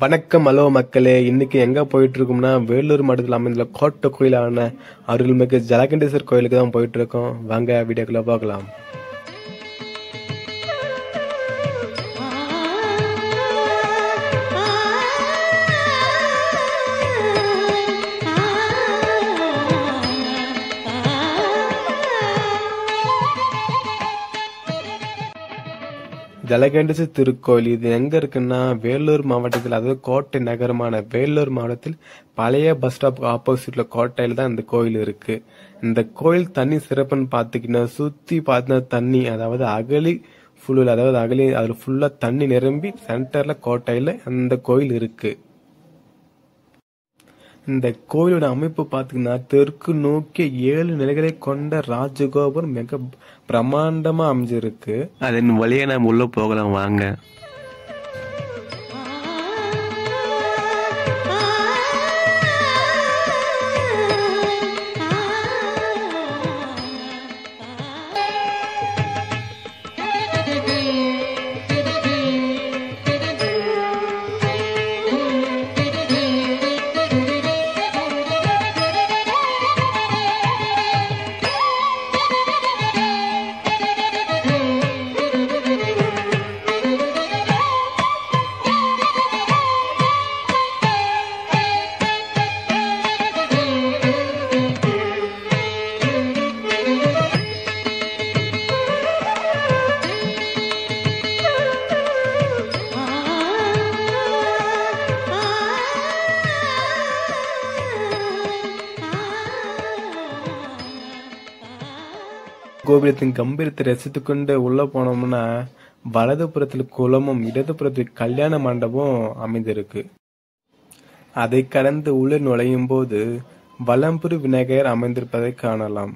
வணக்கம் ஹலோ மக்களே, இன்னைக்கு எங்க போயிட்டு இருக்கோம்னா வேலூர் மாவட்டத்தில் அமைந்துள்ள கோட்டை கோயிலான அருள்மிகு ஜலகண்டேஸ்வரர் கோயிலுக்கு தான் போயிட்டு இருக்கோம். வாங்க வீடியோக்குள்ள பார்க்கலாம். ஜலகண்டேஸ்வரர் திருக்கோயில் இது எங்க இருக்குன்னா வேலூர் மாவட்டத்தில், அதாவது கோட்டை நகரமான வேலூர் மாவட்டத்தில் பழைய பஸ் ஸ்டாப் ஆப்போசிட்ல கோட்டையில தான் இந்த கோயில் இருக்கு. இந்த கோயில் தண்ணி சிறப்புன்னு பாத்தீங்கன்னா சுத்தி பார்த்தீங்கன்னா தண்ணி, அதாவது அகலி ஃபுல்ல, அதாவது அகலி அதுல ஃபுல்லா தண்ணி நிரம்பி சென்டர்ல கோட்டையில அந்த கோயில் இருக்கு. இந்த கோயிலோட அமைப்பு பாத்தீங்கன்னா தெற்கு நோக்கி 7 நிலைகளை கொண்ட ராஜகோபுரம் மிக பிரம்மாண்டமா அமைஞ்சிருக்கு. அதன் வழியா நாம் உள்ள போகலாம் வாங்க. கோபுரத்தின் கம்பீரத்தை ரசித்துக் கொண்டு உள்ள போனோம்னா வலதுபுறத்தில் குளமும் இடதுபுறத்தில் கல்யாண மண்டபம் அமைந்திருக்கு. அதை கடந்து உள்ள நுழையும் போது வலம்புரி விநாயகர் அமைந்திருப்பதை காணலாம்.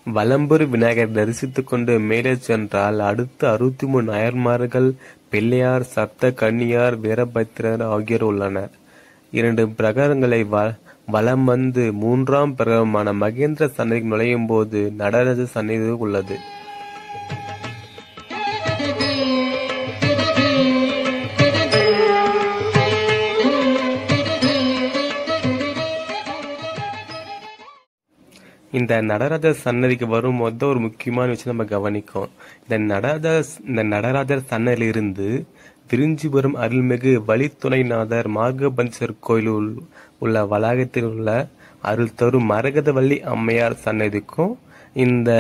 வலம்புரி விநாயகர் தரிசித்துக் கொண்டு மேலே சென்றால் அடுத்து 63 நாயன்மார்கள், பிள்ளையார், சப்த கன்னியார், வீரபத்திரர் ஆகியோர் உள்ளனர். 2 பிரகாரங்களை வலம் வந்து 3ஆம் பிரகாரமான மகேந்திர சன்னதிக்கு நுழையும் போது நடராஜ சன்னதி உள்ளது. இந்த நடராஜர் சன்னதிக்கு வரும் ஒரு முக்கியமான விஷயம் நம்ம கவனிக்கும். இந்த நடராஜர் சன்னதியில இருந்து விரிஞ்சிபுரம் அருள்மிகு வழித்துணைநாதர் மார்கபந்தீஸ்வரர் கோயில் உள்ள வளாகத்தில் உள்ள அருள் தரும் மரகதவள்ளி அம்மையார் சன்னதிக்கும் இந்த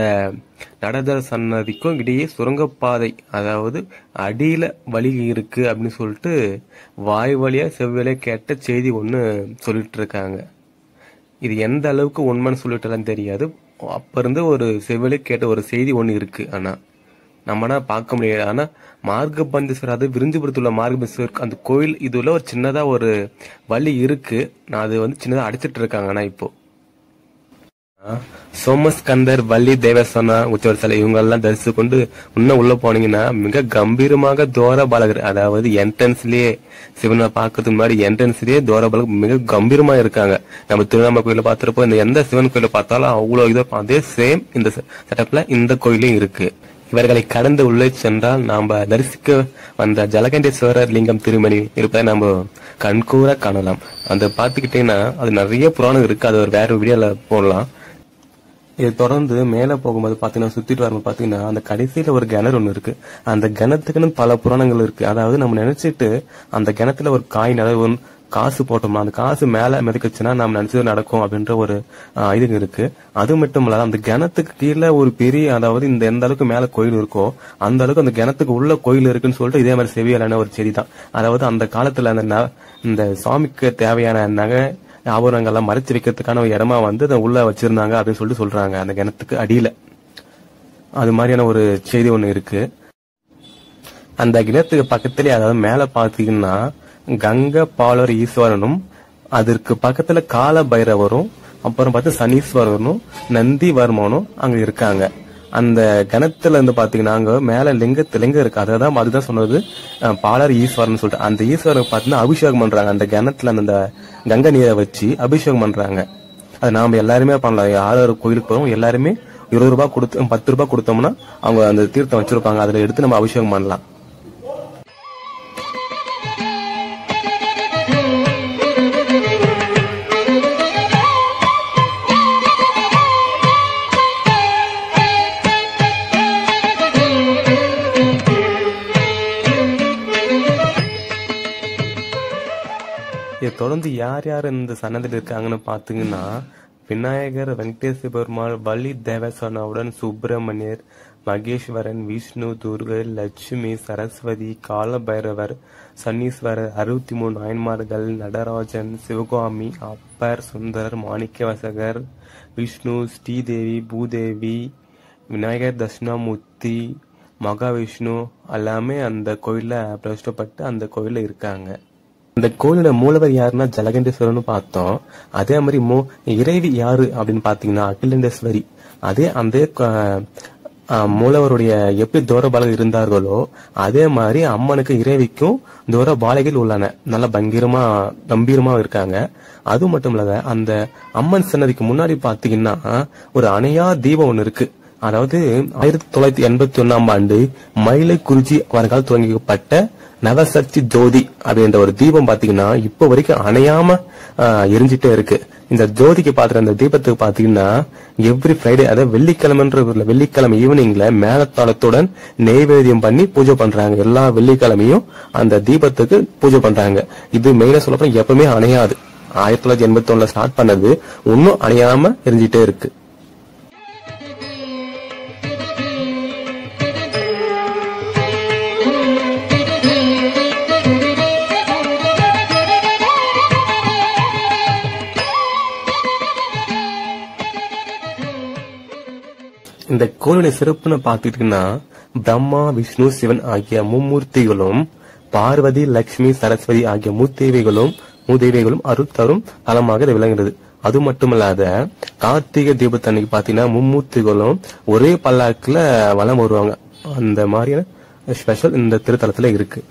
நடராஜர் சன்னதிக்கும் இடையே சுரங்கப்பாதை, அதாவது அடியில வழி இருக்கு அப்படின்னு சொல்லிட்டு வாய் வழியா செவ்விலையா கேட்ட செய்தி ஒண்ணு சொல்லிட்டு இருக்காங்க. இது எந்த அளவுக்கு உண்மைன்னு சொல்லிட்டு தெரியாது. அப்ப இருந்து ஒரு செவிலை கேட்ட ஒரு செய்தி ஒண்ணு இருக்கு. ஆனா நம்மனா பார்க்க முடியாது. ஆனா மார்கபந்தீஸ்வரர், அது விரிஞ்சிபுரத்துல மார்கபந்தீஸ்வரர் அந்த கோயில் இதுல ஒரு சின்னதா ஒரு வழி இருக்கு. நான் அது சின்னதா அடிச்சிட்டு இருக்காங்க. ஆனா இப்போ சோமஸ்கந்தர், வள்ளி தேவசனா, உச்சவர் சிலை இவங்க எல்லாம் தரிசித்து கொண்டு இன்னும் உள்ள போனீங்கன்னா மிக கம்பீரமாக துவாரபாலகர், அதாவது என்ட்ரன்ஸ்லயே சிவனை பார்க்கறதுக்கு முன்னாடி என்ட்ரன்ஸ்லயே துவாரபாலகர் மிக கம்பீரமா இருக்காங்க. நம்ம திருவண்ணாமலை கோயில பாத்துறப்போ இந்த எந்த சிவன் கோயில பார்த்தாலும் அவ்வளவு இதோ அதே சேம் இந்த செட்டப்ல இந்த கோயிலும் இருக்கு. இவர்களை கடந்து உள்ளே சென்றால் நாம தரிசிக்க வந்த ஜலகண்டேஸ்வரர் லிங்கம் திருமணி இருப்பதை நம்ம கண்கூற காணலாம். அந்த பாத்துக்கிட்டீங்கன்னா அது நிறைய புராணம் இருக்கு. அது ஒரு வேற வீடியோல போடலாம். இது தொடர்ந்து மேல போகும்போது பாத்தீங்கன்னா சுத்திட்டு வரும்போது பாத்தீங்கன்னா அந்த கடைசியில ஒரு கிணறு ஒண்ணு இருக்கு. அந்த கிணத்துக்குன்னு பல புராணங்கள் இருக்கு. அதாவது நம்ம நினைச்சிட்டு அந்த கிணத்துல ஒரு காயின், அதாவது காசு போட்டோம்னா அந்த காசு மேல மிதக்குச்சுன்னா நம்ம நினைச்சது நடக்கும் அப்படின்ற ஒரு இது இருக்கு. அது மட்டும் இல்லாத அந்த கிணத்துக்கு கீழே ஒரு பெரிய, அதாவது இந்த எந்த அளவுக்கு மேல கோயில் இருக்கோ அந்த அளவுக்கு அந்த கிணத்துக்கு உள்ள கோயில் இருக்குன்னு சொல்லிட்டு இதே மாதிரி செவியலான ஒரு செய்தி தான். அதாவது அந்த காலத்துல அந்த இந்த சுவாமிக்கு தேவையான நகை ஆபரணங்கள்லாம் மறைச்சு வைக்கிறதுக்கான ஒரு இடமா வந்து அதை உள்ள வச்சிருந்தாங்க அப்படின்னு சொல்லிட்டு சொல்றாங்க அந்த கிணத்துக்கு அடியில. அது மாதிரியான ஒரு செய்தி ஒண்ணு இருக்கு. அந்த கிணத்துக்கு பக்கத்திலே, அதாவது மேல பாத்தீங்கன்னா கங்கை பாலர் ஈஸ்வரனும், அதற்கு பக்கத்துல கால பைரவரும், அப்புறம் பார்த்து சனீஸ்வரனும் நந்திவர்மனும் அங்க இருக்காங்க. அந்த கிணத்துல இருந்து பாத்தீங்கன்னா அங்க மேல லிங்கம் இருக்கு. அதுதான் சொன்னது பாலர் ஈஸ்வரன் சொல்லிட்டு. அந்த ஈஸ்வரனுக்கு பாத்தீங்கன்னா அபிஷேகம் பண்றாங்க. அந்த கிணத்துல அந்த கங்கை நீரை வச்சு அபிஷேகம் பண்றாங்க. அது நாம எல்லாருமே பண்ணலாம். யார் கோயிலுக்கு போறோம் எல்லாருமே 20 ரூபாய் கொடுத்து 10 ரூபாய் கொடுத்தோம்னா அவங்க அந்த தீர்த்தம் வச்சிருப்பாங்க. அதுல எடுத்து நம்ம அபிஷேகம் பண்ணலாம். இதை தொடர்ந்து யார் யார் இந்த சன்னதியில் இருக்காங்கன்னு பாத்தீங்கன்னா விநாயகர், வெங்கடேச பெருமாள், வள்ளி தேவசேனாவுடன் சுப்பிரமணியர், மகேஸ்வரன், விஷ்ணு, துர்கை, லட்சுமி, சரஸ்வதி, கால பைரவர், சனீஸ்வரர், 63 நாயன்மார்கள், நடராஜன், சிவகாமி, அப்பர், சுந்தரர், மாணிக்கவாசகர், விஷ்ணு, ஸ்ரீதேவி, பூதேவி, விநாயகர், தட்சிணாமூர்த்தி, மகாவிஷ்ணு எல்லாமே அந்த கோயில்ல பிரதிஷ்டப்பட்டு அந்த கோயில்ல இருக்காங்க. இந்த கோயிலோட மூலவர் யாருன்னா ஜலகண்டேஸ்வரர்னு பார்த்தோம். அதே மாதிரி இறைவி யாரு அப்படின்னு பாத்தீங்கன்னா அகிலேண்டேஸ்வரி. அந்த மூலவருடைய எப்படி தோரபாலகர் இருந்தார்களோ அதே மாதிரி அம்மனுக்கு இறைவிக்கும் தோரபாலகில் உள்ளன. நல்லா கம்பீரமா இருக்காங்க. அது மட்டும் இல்ல, அந்த அம்மன் சன்னதிக்கு முன்னாடி பாத்தீங்கன்னா ஒரு அணையா தீபம் ஒண்ணு இருக்கு. அதாவது 1981ஆம் ஆண்டு மயிலைக்குறிச்சி அவர்களால் துவங்கப்பட்ட நவசக்தி ஜோதி அப்படின்ற ஒரு தீபம் பாத்தீங்கன்னா இப்ப வரைக்கும் அணையாம எரிஞ்சிட்டே இருக்கு. இந்த ஜோதிக்கு பாத்துற அந்த தீபத்துக்கு பாத்தீங்கன்னா எவ்ரி ஃப்ரைடே, அதாவது வெள்ளிக்கிழமை ஈவினிங்ல மேலத்தாளத்துடன் நெய்வேத்தியம் பண்ணி பூஜை பண்றாங்க. எல்லா வெள்ளிக்கிழமையும் அந்த தீபத்துக்கு பூஜை பண்றாங்க. இது மெயினா சொல்லப்போனா எப்பவுமே அணையாது. 1981 ஸ்டார்ட் பண்ணது இன்னும் அணையாம எரிஞ்சிட்டே இருக்கு. இந்த கோயிலுடைய சிறப்புன்னு பாத்துக்கிட்டீங்கன்னா பிரம்மா, விஷ்ணு, சிவன் ஆகிய மும்மூர்த்திகளும், பார்வதி, லட்சுமி, சரஸ்வதி ஆகிய மூதேவிகளும் அருள் தலமாக இது விளங்குகிறது. அது மட்டுமல்லாத கார்த்திகை தீபத்தன்னைக்கு பாத்தீங்கன்னா மும்மூர்த்திகளும் ஒரே பல்லாக்குல வலம் வருவாங்க. அந்த மாதிரியான ஸ்பெஷல் இந்த திருத்தலத்துல இருக்கு.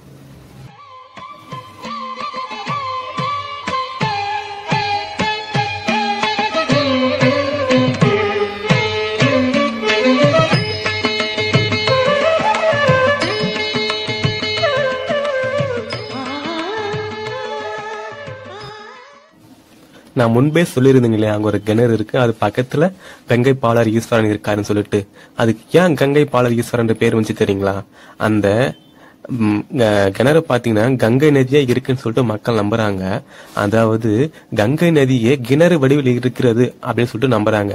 நான் முன்பே சொல்லியிருந்தேங்க இல்லையா, அங்க ஒரு கிணறு இருக்கு. அது பக்கத்துல கங்கை பாலர் ஈஸ்வரன் இருக்காருன்னு சொல்லிட்டு. அதுக்கு ஏன் கங்கை பாலர் ஈஸ்வரன் பேர் வந்து தெரியுங்களா? அந்த கிணறு பாத்தீங்கன்னா கங்கை நதியே இருக்குன்னு சொல்லிட்டு மக்கள் நம்புறாங்க. அதாவது கங்கை நதியே கிணறு வடிவில் இருக்கிறது அப்படின்னு சொல்லிட்டு நம்புறாங்க.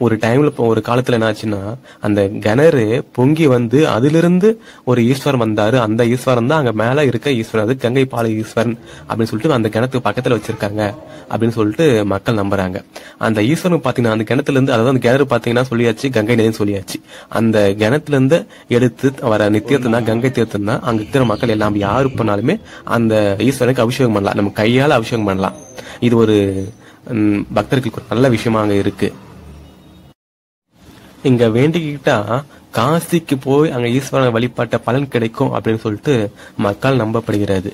ஒரு டைம்ல ஒரு காலத்துல என்ன ஆச்சுன்னா அந்த கிணறு பொங்கி வந்து அதிலிருந்து ஒரு ஈஸ்வரன் வந்தாரு. அந்த ஈஸ்வரன் தான் அங்க மேல இருக்க ஈஸ்வரன், அது கங்கை பால ஈஸ்வரன் அப்படின்னு சொல்லிட்டு அந்த கிணத்துக்கு பக்கத்துல வச்சிருக்காங்க அப்படின்னு சொல்லிட்டு மக்கள் நம்புறாங்க. அந்த ஈஸ்வரன் பாத்தீங்கன்னா அந்த கிணத்துல இருந்து, அதாவது அந்த கிணறு பாத்தீங்கன்னா சொல்லியாச்சு கங்கை நதின்னு சொல்லியாச்சு. அந்த கிணத்துல இருந்து எடுத்து வர நித்தியத்துனா கங்கை தீர்த்தம் தான். அங்க இருக்கிற மக்கள் எல்லாம் யாரு பண்ணாலுமே அந்த ஈஸ்வரனுக்கு அபிஷேகம் பண்ணலாம், நம்ம கையால அபிஷேகம் பண்ணலாம். இது ஒரு பக்தர்களுக்கு ஒரு நல்ல விஷயமா அங்க இருக்கு. இங்க வேண்டிக்கிட்டா காசிக்கு போய் அங்க ஈஸ்வரனை வழிபாட்ட பலன் கிடைக்கும் அப்படின்னு சொல்லிட்டு மக்கள் நம்பப்படுகிறது.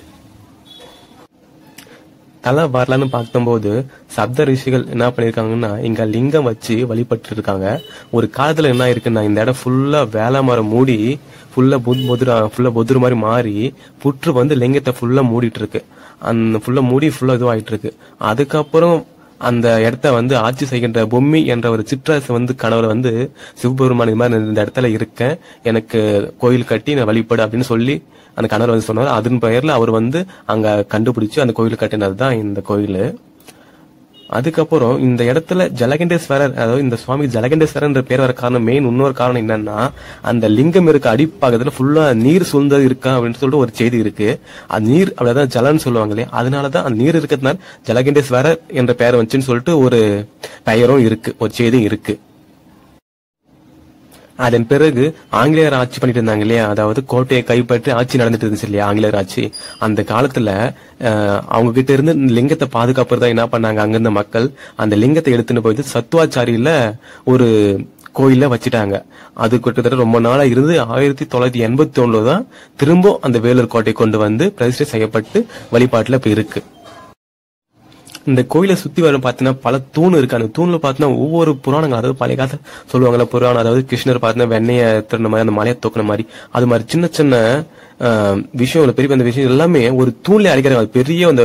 தலை வரலான்னு பார்க்கும்போது சப்த ரிஷிகள் என்ன பண்ணிருக்காங்கன்னா இங்க லிங்கம் வச்சு வழிபட்டு இருக்காங்க. ஒரு காலத்துல என்ன இருக்குன்னா இந்த இடம் ஃபுல்லா வேலை மரம் மூடி ஃபுல்லா பொதுரு மாதிரி மாறி புற்று வந்து லிங்கத்தை ஃபுல்லா மூடிட்டு இருக்கு. அந்த ஃபுல்லா மூடி ஃபுல்லா இதுவாயிட்டு இருக்கு. அதுக்கப்புறம் அந்த இடத்த வந்து ஆட்சி செய்கின்ற பொம்மி என்ற ஒரு சிற்றரசு வந்து கனவுல வந்து சிவபெருமான் இது மாதிரி இந்த இடத்துல இருக்கேன், எனக்கு கோயில் கட்டி நான் வழிபடு அப்படின்னு சொல்லி அந்த கனவுல வந்து சொன்னார். அதன் பெயர்ல அவர் வந்து அங்க கண்டுபிடிச்சு அந்த கோயில் கட்டினதுதான் இந்த கோயில். அதுக்கப்புறம் இந்த இடத்துல ஜலகண்டேஸ்வரர், அதாவது இந்த சுவாமி ஜலகண்டேஸ்வரர் பேர் வர காரணம் இன்னொரு காரணம் என்னன்னா, அந்த லிங்கம் இருக்க அடிப்பாகத்துல ஃபுல்லா நீர் சூழ்ந்தது இருக்கா அப்படின்னு சொல்லிட்டு ஒரு செய்தி இருக்கு. அந்த நீர் அப்படிதான் ஜலன்னு சொல்லுவாங்க இல்லையா, அதனாலதான் அந்த நீர் இருக்கிறதுனால ஜலகண்டேஸ்வரர் என்ற பெயர் வந்துச்சுன்னு சொல்லிட்டு ஒரு பெயரும் இருக்கு, ஒரு செய்தி இருக்கு. அதன் பிறகு ஆங்கிலேயர் ஆட்சி பண்ணிட்டு இருந்தாங்க இல்லையா, அதாவது கோட்டையை கைப்பற்றி ஆட்சி நடந்துட்டு இருந்துச்சு இல்லையா ஆங்கிலேயர் ஆட்சி. அந்த காலத்துல அவங்க கிட்ட இருந்து லிங்கத்தை பாதுகாப்புறதா என்ன பண்ணாங்க, அங்கிருந்த மக்கள் அந்த லிங்கத்தை எடுத்துன்னு போயிட்டு சத்துவாச்சாரியில ஒரு கோயில வச்சுட்டாங்க. அது கிட்டத்தட்ட ரொம்ப நாளா இருந்து 1981 தான் திரும்ப அந்த வேலூர் கோட்டை கொண்டு வந்து பிரதிஷ்டை செய்யப்பட்டு வழிபாட்டுல இப்ப இருக்கு. இந்த கோயிலை சுத்தி வரும் பாத்தீங்கன்னா பல தூண் இருக்கு. அந்த தூண்ல பாத்தீங்கன்னா ஒவ்வொரு புராணங்கள், அதாவது பழைய காலத்துல சொல்லுவாங்கல்ல புராணம், அதாவது கிருஷ்ணர் பாத்தீங்கன்னா வெண்ணைய திருந்த மாதிரி, அந்த மலையை தூக்குன மாதிரி, அது மாதிரி சின்ன சின்ன விஷயம், பெரிய அந்த விஷயம் எல்லாமே ஒரு தூண்ல அடிக்கிறாங்க. அது பெரிய அந்த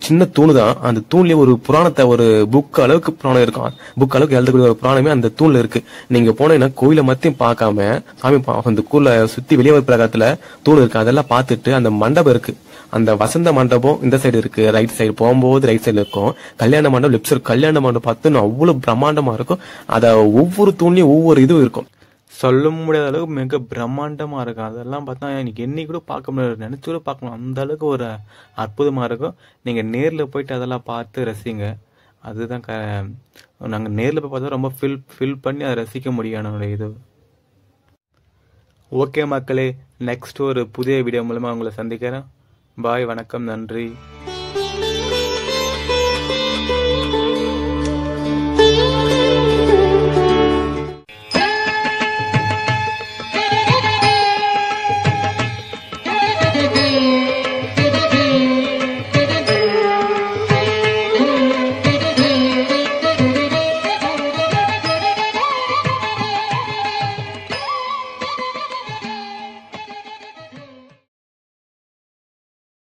சின்ன தூணு தான். அந்த தூண்லயே ஒரு புராணத்தை, ஒரு புக் அளவுக்கு புராணம் இருக்கும், புக் அளவுக்கு எழுதக்கூடிய ஒரு புராணமே அந்த தூண்ல இருக்கு. நீங்க போனீங்கன்னா கோயிலை மத்தியும் பார்க்காம சாமி அந்த கூல சுத்தி வெளியே பிரகாரத்துல தூண் இருக்கு, அதெல்லாம் பார்த்துட்டு அந்த மண்டபம் இருக்கு, அந்த வசந்த மண்டபம் இந்த சைடு இருக்கு, ரைட் சைடு போகும்போது ரைட் சைடுல இருக்கும். கல்யாண மண்டபம் லெப்ட் சைடு, கல்யாண மண்டபம் பார்த்து அவ்வளவு பிரம்மாண்டமா இருக்கும். அத ஒவ்வொரு தூண்லயும் ஒவ்வொரு இதுவும் இருக்கும், சொல்ல முடியாத அளவுக்கு மிக பிரம்மாண்டமா இருக்கும். அதெல்லாம் பார்த்தா எனக்கு என்னை கூட பார்க்க முடியாது, நினைச்சு கூட பார்க்கலாம், அந்த அளவுக்கு ஒரு அற்புதமா இருக்கும். நீங்க நேர்ல போயிட்டு அதெல்லாம் பார்த்து ரசிங்க. அதுதான் நாங்க நேர்ல போய் பார்த்தா ரொம்ப ஃபீல் பண்ணி அதை ரசிக்க முடியும் என்னுடைய இது. ஓகே மக்களே, நெக்ஸ்ட் ஒரு புதிய வீடியோ மூலமா உங்களை சந்திக்கிறேன். பாய், வணக்கம், நன்றி.